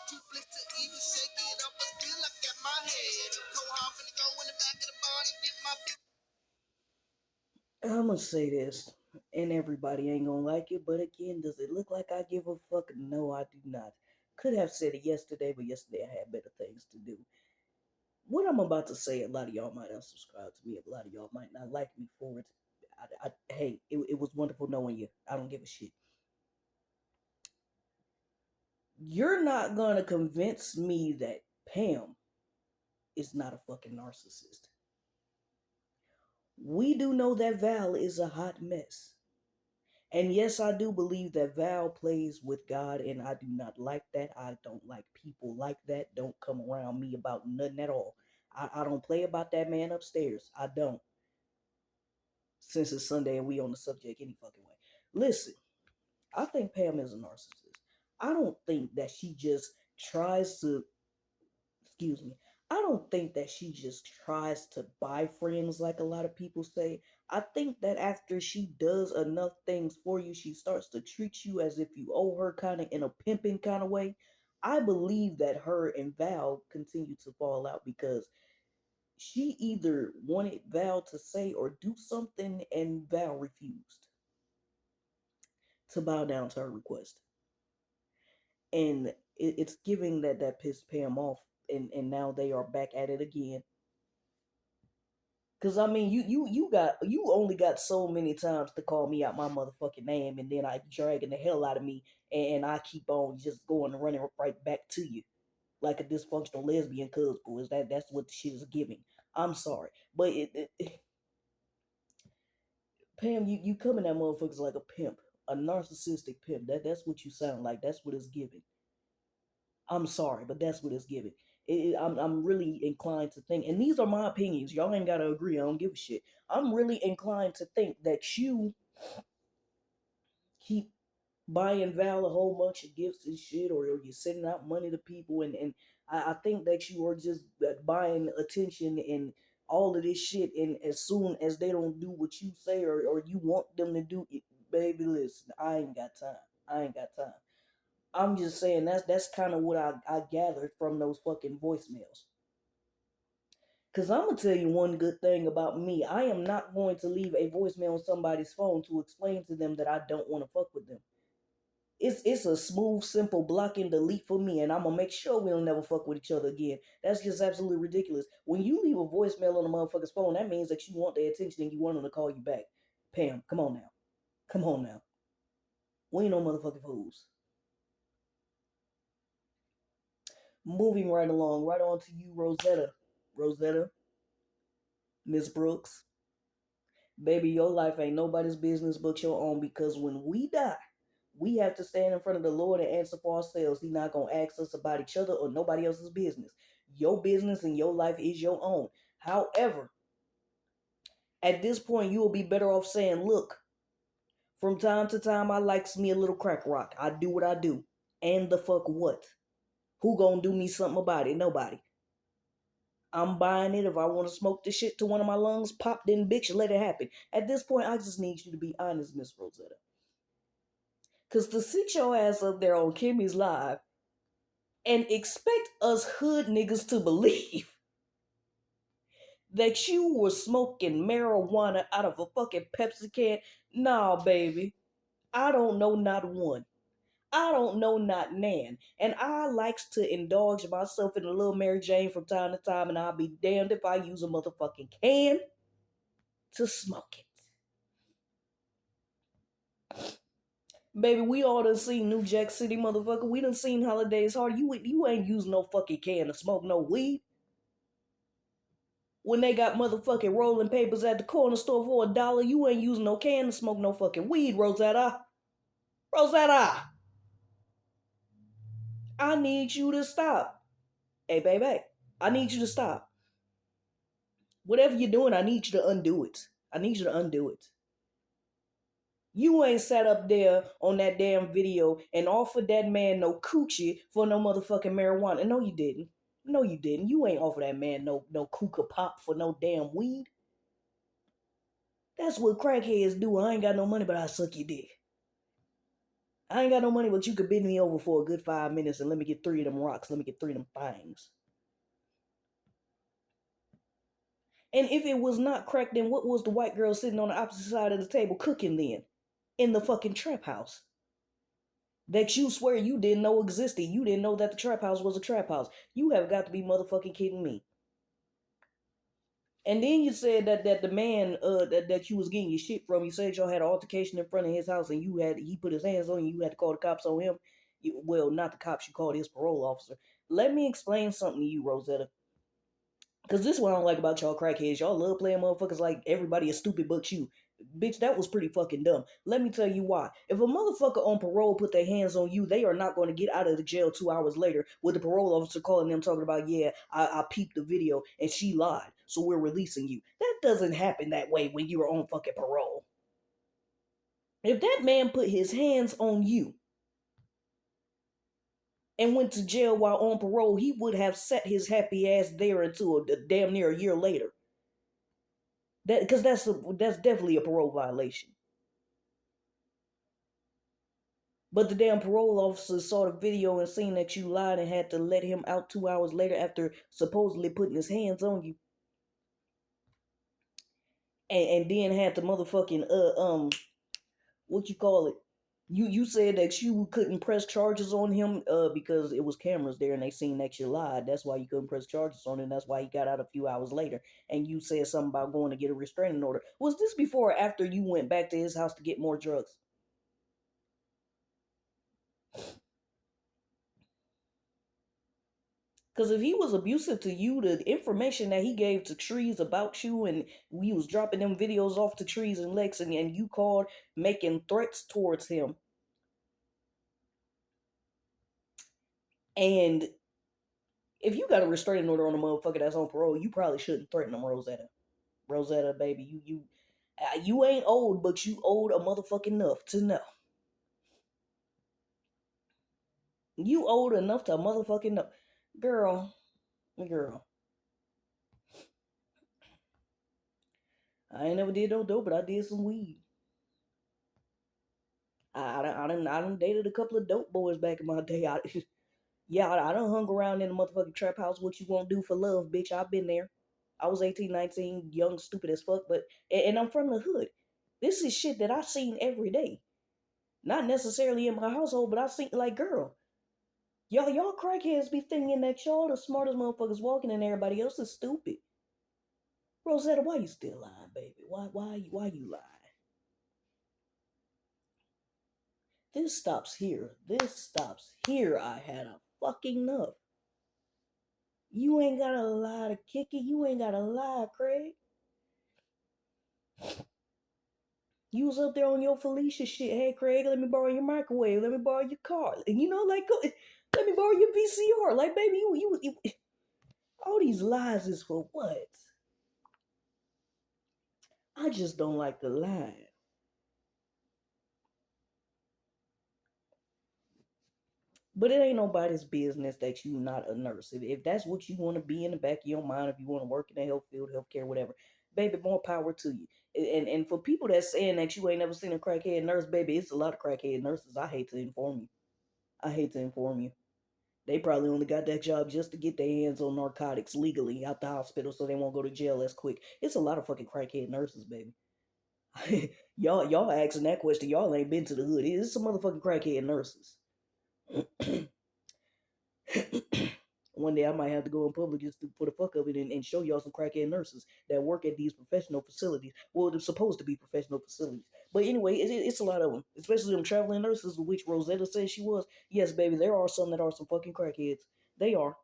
Too blessed to even shake it up, but still I got my head. Cold hard finna go in the back of the barn and get my big. I'm gonna say this, and everybody ain't gonna like it, but again, does it look like I give a fuck? No, I do not. Could have said it yesterday, but yesterday I had better things to do. What I'm about to say, a lot of y'all might unsubscribe to me, a lot of y'all might not like me for it. Hey, it was wonderful knowing you. I don't give a shit. You're not gonna convince me that Pam is not a fucking narcissist. We do know that Val is a hot mess. And yes, I do believe that Val plays with God, and I do not like that. I don't like people like that. Don't come around me about nothing at all. I don't play about that man upstairs. I don't. Since it's Sunday and we on the subject any fucking way. Listen, I think Pam is a narcissist. I don't think that she just tries to, excuse me, I don't think that she just tries to buy friends like a lot of people say. I think that after she does enough things for you, she starts to treat you as if you owe her, kind of in a pimping kind of way. I believe that her and Val continue to fall out because she either wanted Val to say or do something and Val refused to bow down to her request. And it's giving that pissed Pam off, and now they are back at it again. Cause I mean, you only got so many times to call me out my motherfucking name, and then I dragging the hell out of me, and I keep on just going and running right back to you like a dysfunctional lesbian cuz is that's what the shit is giving. I'm sorry, but Pam, you coming at motherfuckers like a pimp, a narcissistic pimp. That's what you sound like. That's what it's giving. I'm sorry, but that's what it's giving. I'm really inclined to think, and these are my opinions. Y'all ain't gotta agree. I don't give a shit. I'm really inclined to think that you keep buying Val a whole bunch of gifts and shit, or you're sending out money to people, and I think that you are just buying attention and all of this shit. And as soon as they don't do what you say or you want them to do, it, baby, listen, I ain't got time. I ain't got time. I'm just saying that's kind of what I gathered from those fucking voicemails. Cause I'm gonna tell you one good thing about me. I am not going to leave a voicemail on somebody's phone to explain to them that I don't want to fuck with them. It's a smooth, simple block and delete for me, and I'm gonna make sure we don't never fuck with each other again. That's just absolutely ridiculous. When you leave a voicemail on a motherfucker's phone, that means that you want their attention and you want them to call you back. Pam, come on now. Come on now. We ain't no motherfucking fools. Moving right along, right on to you, Rosetta. Rosetta, Miss Brooks. Baby, your life ain't nobody's business but your own, because when we die, we have to stand in front of the Lord and answer for ourselves. He's not going to ask us about each other or nobody else's business. Your business and your life is your own. However, at this point, you will be better off saying, look, from time to time, I likes me a little crack rock. I do what I do. And the fuck what? Who gonna do me something about it? Nobody. I'm buying it. If I want to smoke this shit to one of my lungs, pop, then bitch, let it happen. At this point, I just need you to be honest, Miss Rosetta. Because to sit your ass up there on Kimmy's Live and expect us hood niggas to believe that you were smoking marijuana out of a fucking Pepsi can. Nah, baby. I don't know not one. I don't know not nan. And I likes to indulge myself in a little Mary Jane from time to time, and I'll be damned if I use a motherfucking can to smoke it. Baby, we all done seen New Jack City, motherfucker. We done seen Holidays Hard. You ain't using no fucking can to smoke no weed. When they got motherfucking rolling papers at the corner store for $1, you ain't using no can to smoke no fucking weed, Rosetta. Rosetta, I need you to stop. Hey, baby, I need you to stop. Whatever you're doing, I need you to undo it. I need you to undo it. You ain't sat up there on that damn video and offered that man no coochie for no motherfucking marijuana. No, you didn't. No, you didn't. You ain't offer that man no kooka pop for no damn weed. That's what crackheads do. I ain't got no money, but I suck your dick. I ain't got no money, but you could bend me over for a good 5 minutes and let me get three of them rocks. Let me get three of them things. And if it was not crack, then what was the white girl sitting on the opposite side of the table cooking then? In the fucking trap house. That you swear you didn't know existed. You didn't know that the trap house was a trap house. You have got to be motherfucking kidding me. And then you said that the man that you was getting your shit from, you said y'all had an altercation in front of his house and he put his hands on you, you had to call the cops on him. Well, not the cops, you called his parole officer. Let me explain something to you, Rosetta. Cause this is what I don't like about y'all crackheads. Y'all love playing motherfuckers like everybody is stupid but you. Bitch, that was pretty fucking dumb. Let me tell you why. If a motherfucker on parole put their hands on you, they are not going to get out of the jail 2 hours later with the parole officer calling them talking about, yeah, I peeped the video and she lied, so we're releasing you. That doesn't happen that way when you're on fucking parole. If that man put his hands on you and went to jail while on parole, he would have sat his happy ass there until damn near a year later. That because that's definitely a parole violation. But the damn parole officer saw the video and seen that you lied and had to let him out 2 hours later after supposedly putting his hands on you, and then had to motherfucking what you call it? You said that you couldn't press charges on him because it was cameras there and they seen that you lied. That's why you couldn't press charges on him. That's why he got out a few hours later. And you said something about going to get a restraining order. Was this before or after you went back to his house to get more drugs? Because if he was abusive to you, the information that he gave to trees about you, and we was dropping them videos off to trees and Lex, and you called making threats towards him, and if you got a restraining order on a motherfucker that's on parole, you probably shouldn't threaten them, Rosetta. Rosetta, baby, you ain't old, but you old a motherfucking enough to know. You old enough to motherfucking know, girl, girl. I ain't never did no dope, but I did some weed. I done dated a couple of dope boys back in my day. Yeah, I done hung around in the motherfucking trap house. What you won't do for love, bitch? I've been there. I was 18, 19, young, stupid as fuck, but and I'm from the hood. This is shit that I seen every day. Not necessarily in my household, but I seen like, girl, y'all crackheads be thinking that y'all the smartest motherfuckers walking and everybody else is stupid. Rosetta, why you still lying, baby? Why you lying? This stops here. This stops here. I had a fucking enough. You ain't got a lie to kick it. You ain't got a lie, Craig. You was up there on your Felicia shit. Hey, Craig, let me borrow your microwave. Let me borrow your car. And you know, like, go, let me borrow your VCR. Like, baby, you, all these lies is for what? I just don't like the lie. But it ain't nobody's business that you not a nurse. If that's what you want to be in the back of your mind, if you want to work in the health field, healthcare, whatever, baby, more power to you. And for people that's saying that you ain't never seen a crackhead nurse, baby, it's a lot of crackhead nurses. I hate to inform you. I hate to inform you. They probably only got that job just to get their hands on narcotics legally out the hospital so they won't go to jail as quick. It's a lot of fucking crackhead nurses, baby. y'all asking that question. Y'all ain't been to the hood. It's some motherfucking crackhead nurses. One day I might have to go in public just to, for the fuck of it and show y'all some crackhead nurses that work at these professional facilities. Well, they're supposed to be professional facilities. But anyway, it's a lot of them, especially them traveling nurses, which Rosetta says she was. Yes, baby, there are some that are some fucking crackheads. They are.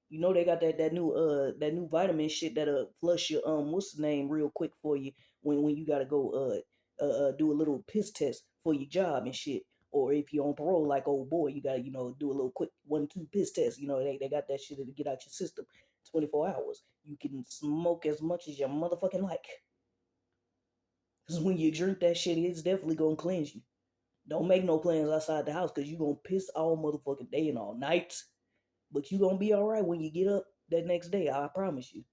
You know they got that new vitamin shit that flush your what's the name real quick for you when you gotta go do a little piss test for your job and shit. Or if you're on parole like old boy, you gotta, do a little quick 1-2 piss test. They got that shit to get out your system 24 hours. You can smoke as much as you motherfucking like. Cause when you drink that shit, it's definitely gonna cleanse you. Don't make no plans outside the house because you gonna piss all motherfucking day and all night. But you gonna be all right when you get up that next day. I promise you.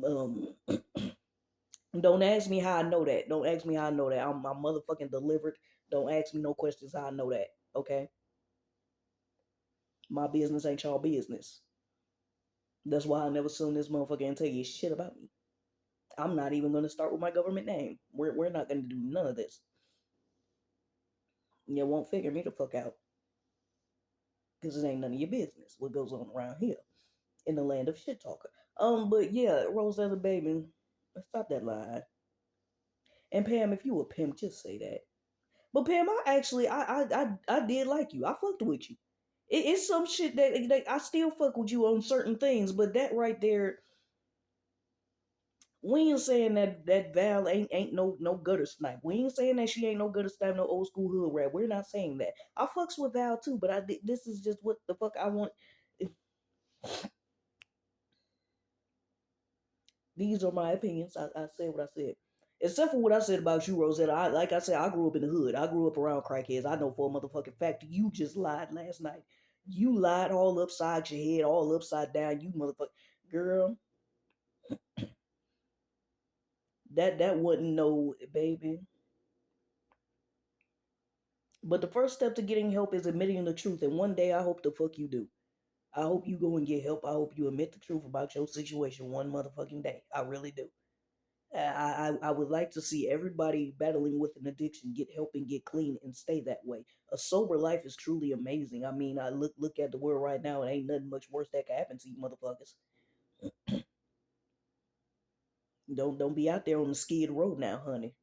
Um, don't ask me how I know that. Don't ask me how I know that. I'm motherfucking delivered. Don't ask me no questions. I know that. Okay, my business ain't y'all business. That's why I never sue this motherfucker and tell you shit about me. I'm not even gonna start with my government name. We're not gonna do none of this. You won't figure me the fuck out because it ain't none of your business what goes on around here in the land of shit talker. But yeah, Rosetta baby, stop that lie. And Pam, if you a pimp, just say that. But Pam, I actually, I did like you. I fucked with you. It's some shit that I still fuck with you on certain things, but that right there, we ain't saying that Val ain't no gutter snipe. We ain't saying that she ain't no gutter snipe, no old school hood rat. We're not saying that. I fucks with Val too, but this is just what the fuck I want. These are my opinions. I said what I said. Except for what I said about you, Rosetta. Like I said, I grew up in the hood. I grew up around crackheads. I know for a motherfucking fact you just lied last night. You lied all upside your head, all upside down. You motherfucker, girl. That wasn't no baby. But the first step to getting help is admitting the truth. And one day I hope the fuck you do. I hope you go and get help. I hope you admit the truth about your situation one motherfucking day. I really do. I would like to see everybody battling with an addiction get help and get clean and stay that way. A sober life is truly amazing. I mean, I look at the world right now, and ain't nothing much worse that can happen to you motherfuckers. Don't be out there on the skid road now, honey.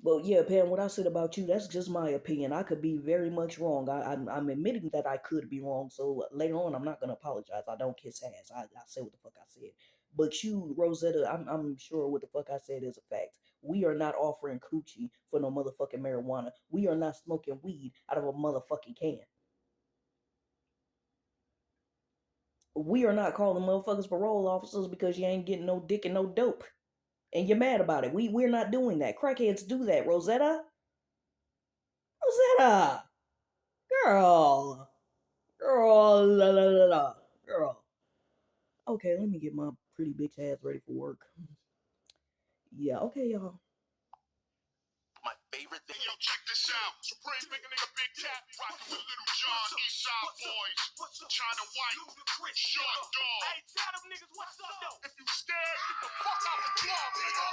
But yeah, Pam, what I said about you, that's just my opinion. I could be very much wrong. I'm admitting that I could be wrong. So later on, I'm not gonna apologize. I don't kiss ass. I say what the fuck I said. But you, Rosetta, I'm sure what the fuck I said is a fact. We are not offering coochie for no motherfucking marijuana. We are not smoking weed out of a motherfucking can. We are not calling motherfuckers parole officers because you ain't getting no dick and no dope. And you're mad about it. We're not doing that. Crackheads do that, Rosetta. Rosetta! Girl! Girl, la la la la. Girl. Okay, let me get my pretty bitch ass ready for work. Yeah, okay, y'all. My favorite thing. Yo, check this out. Supreme big nigga, big cat, rockin' with Little John, Eastside Boys, China White, Short Dog. Hey, tell them niggas what's up, though. If you scared, get the fuck out the club, nigga.